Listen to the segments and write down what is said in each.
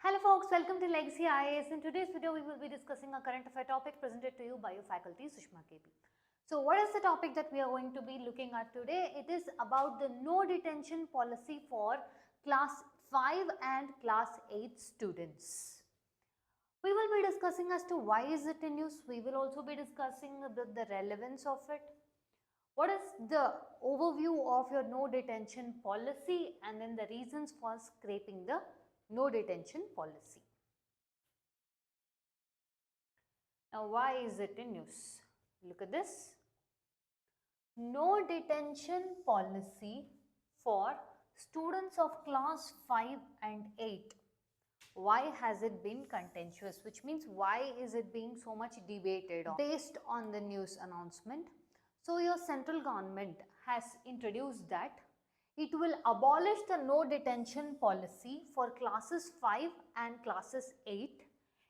Hello folks, welcome to Legacy IAS. In today's video, we will be discussing a current affair topic presented to you by your faculty Sushma KP. So what is the topic that we are going to be looking at today? It is about the no detention policy for class 5 and class 8 students. We will be discussing as to why is it in use. We will also be discussing the relevance of it. What is the overview of your no detention policy and then the reasons for scraping the no detention policy. Now, why is it in use? Look at this. No detention policy for students of class 5 and 8. Why has it been contentious? Which means why is it being so much debated on? Based on the news announcement. So, your central government has introduced that it will abolish the no detention policy for classes 5 and classes 8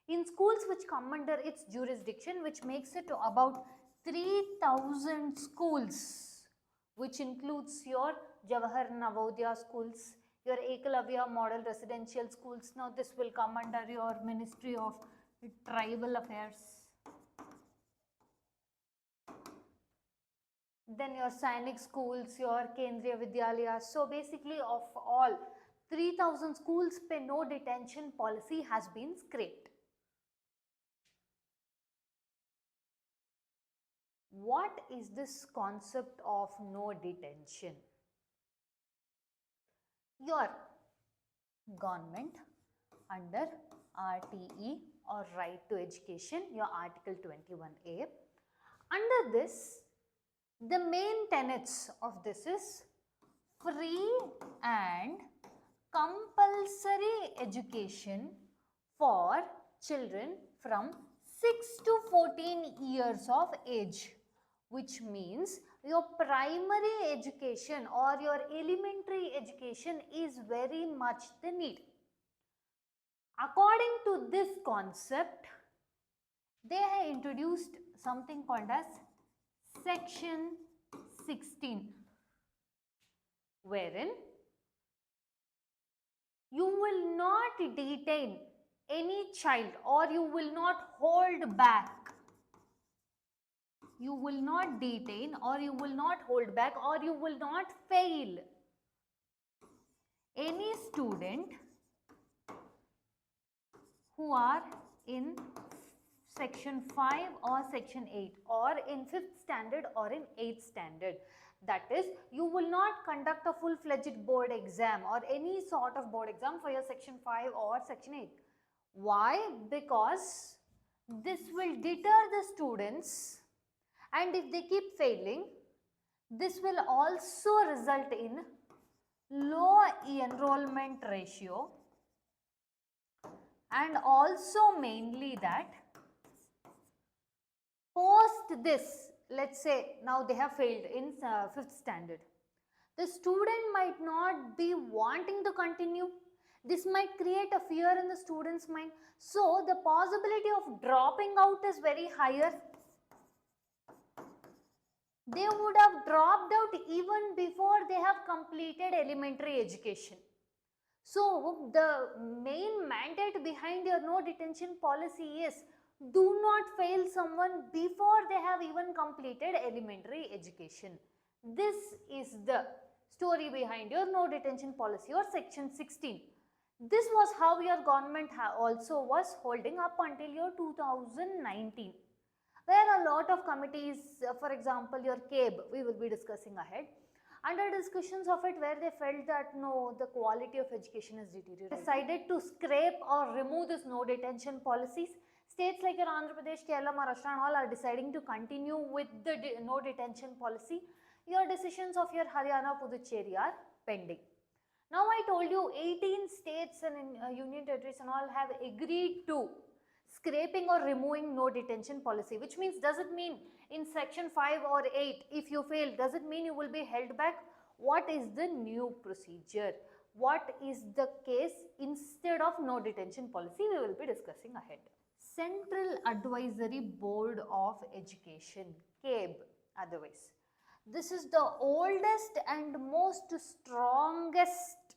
in schools which come under its jurisdiction, which makes it to about 3,000 schools, which includes your Jawahar Navodaya schools, your Ekalavya model residential schools. Now this will come under your Ministry of Tribal Affairs. Then your Sainik schools, your Kendriya Vidyalayas. So basically of all 3,000 schools, no detention policy has been scrapped. What is this concept of no detention? Your government under RTE or Right to Education, your Article 21A, under this the main tenets of this is free and compulsory education for children from 6 to 14 years of age, which means your primary education or your elementary education is very much the need. According to this concept, they have introduced something called as Section 16, wherein you will not detain any child or you will not hold back. You will not detain or you will not hold back or you will not fail any student who are in Section 5 or Section 8 or in 5th standard or in 8th standard. That is, you will not conduct a full-fledged board exam or any sort of board exam for your Section 5 or Section 8. Why? Because this will deter the students, and if they keep failing, this will also result in low enrollment ratio, and also mainly that post this, let's say now they have failed in 5th standard, the student might not be wanting to continue. This might create a fear in the student's mind. So the possibility of dropping out is very higher. They would have dropped out even before they have completed elementary education. So the main mandate behind your no detention policy is do not fail someone before they have even completed elementary education. This is the story behind your no detention policy or Section 16. This was how your government also was holding up until your 2019. Where a lot of committees, for example your CABE, we will be discussing ahead, under discussions of it where they felt that no, the quality of education is deteriorating, decided to scrape or remove this no detention policies. States like your Andhra Pradesh, Kerala, Maharashtra and all are deciding to continue with the no detention policy. Your decisions of your Haryana, Puducherry are pending. Now I told you 18 states and union territories and all have agreed to scraping or removing no detention policy, which means, does it mean in Section 5 or 8 if you fail, does it mean you will be held back? What is the new procedure? What is the case instead of no detention policy? We will be discussing ahead. Central Advisory Board of Education, CABE otherwise. This is the oldest and most strongest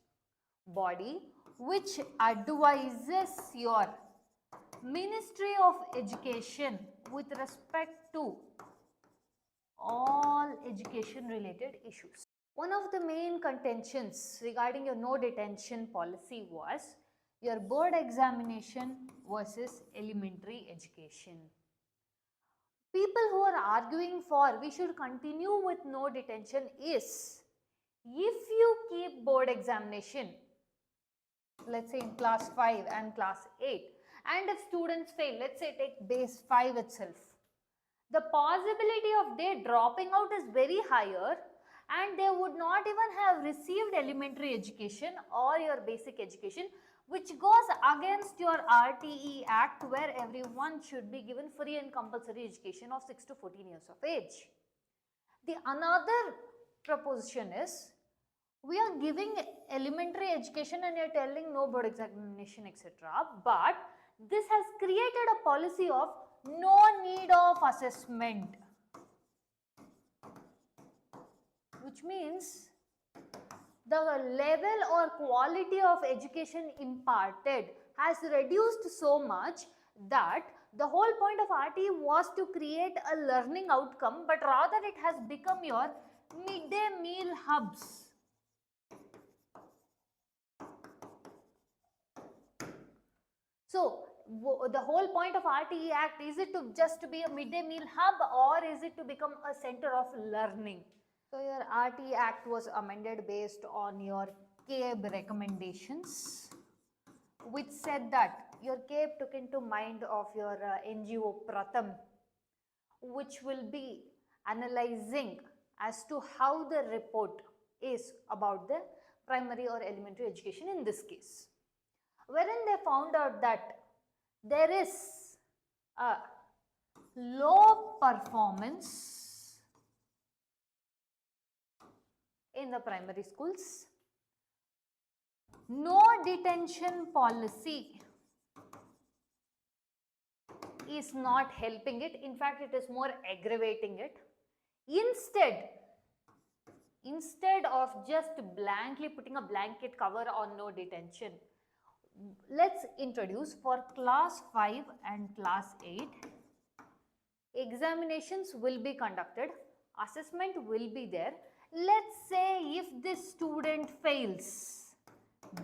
body which advises your Ministry of Education with respect to all education related issues. One of the main contentions regarding your no detention policy was your board examination versus elementary education. People who are arguing for we should continue with no detention is, if you keep board examination, let's say in class 5 and class 8, and if students fail, let's say take base 5 itself, the possibility of their dropping out is very higher, and they would not even have received elementary education or your basic education, which goes against your RTE Act, where everyone should be given free and compulsory education of 6 to 14 years of age. The another proposition is, we are giving elementary education and you're telling no board examination, etc. But this has created a policy of no need of assessment, which means the level or quality of education imparted has reduced so much that the whole point of RTE was to create a learning outcome, but rather it has become your midday meal hubs. So, the whole point of RTE Act, is it to just to be a midday meal hub, or is it to become a center of learning? So, your RTE Act was amended based on your CABE recommendations, which said that your CABE took into mind of your NGO Pratham, which will be analyzing as to how the report is about the primary or elementary education in this case, wherein they found out that there is a low performance in the primary schools. No detention policy is not helping it. In fact, it is more aggravating it. Instead of just blankly putting a blanket cover on no detention, let's introduce for class 5 and class 8, examinations will be conducted, assessment will be there. Let's say if this student fails,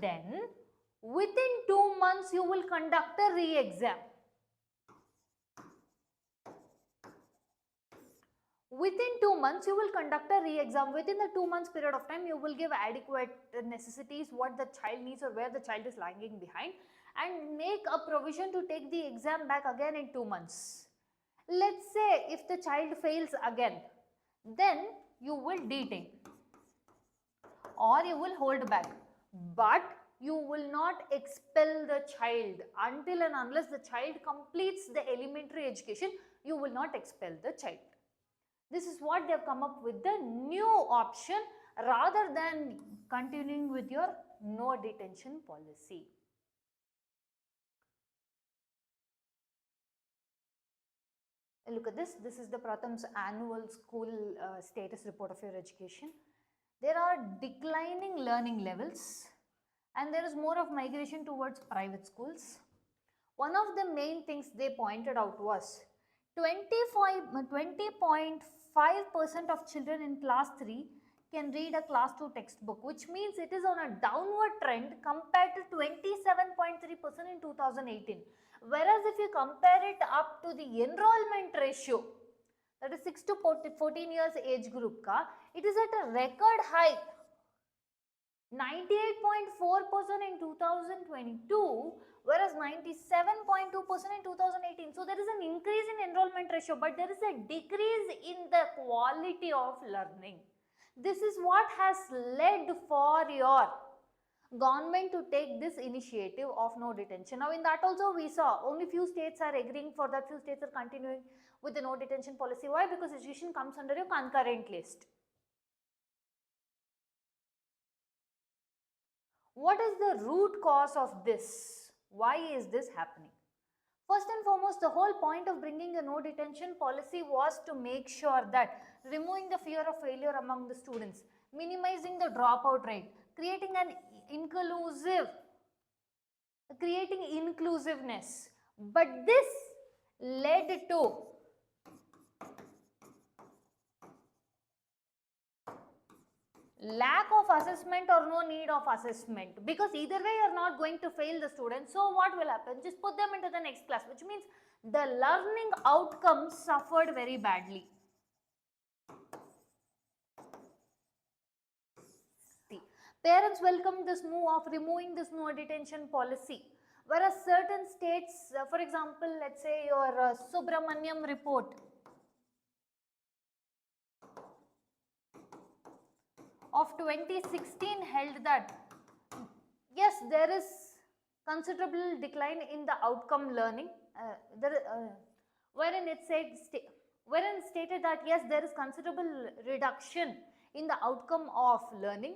then within 2 months you will conduct a re-exam. Within 2 months you will conduct a re-exam. Within the 2 months period of time, you will give adequate necessities, what the child needs or where the child is lagging behind, and make a provision to take the exam back again in 2 months. Let's say if the child fails again, then you will detain or you will hold back, but you will not expel the child until and unless the child completes the elementary education. You will not expel the child. This is what they have come up with, the new option, rather than continuing with your no detention policy. Look at this. This is the Pratham's annual school status report of your education. There are declining learning levels and there is more of migration towards private schools. One of the main things they pointed out was 20.5% of children in class 3 can read a class 2 textbook, which means it is on a downward trend compared to 27.3% in 2018. Whereas if you compare it up to the enrollment ratio, that is 6 to 14 years age group ka, it is at a record high 98.4% in 2022, whereas 97.2% in 2018. So there is an increase in enrollment ratio, but there is a decrease in the quality of learning. This is what has led for your government to take this initiative of no detention. Now in that also we saw only few states are agreeing for that, few states are continuing with the no detention policy. Why? Because education comes under your concurrent list. What is the root cause of this? Why is this happening? First and foremost, the whole point of bringing a no detention policy was to make sure that removing the fear of failure among the students, minimizing the dropout rate, creating inclusiveness. But this led to lack of assessment or no need of assessment, because either way you are not going to fail the students. So what will happen? Just put them into the next class, which means the learning outcomes suffered very badly. Parents welcomed this move of removing this no detention policy, whereas certain states, for example, let's say your Subramaniam report of 2016 held that yes, there is considerable decline in the outcome learning, wherein it stated that yes, there is considerable reduction in the outcome of learning,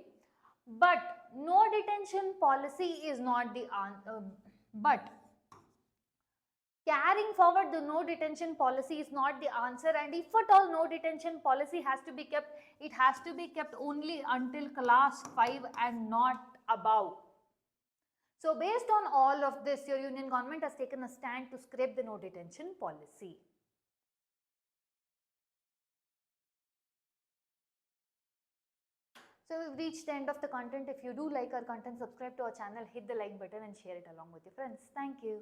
but no detention policy is not the answer. But carrying forward the no detention policy is not the answer, and if at all no detention policy has to be kept, it has to be kept only until class 5 and not above. So based on all of this, your union government has taken a stand to scrap the no detention policy. So we've reached the end of the content. If you do like our content, subscribe to our channel, hit the like button and share it along with your friends. Thank you.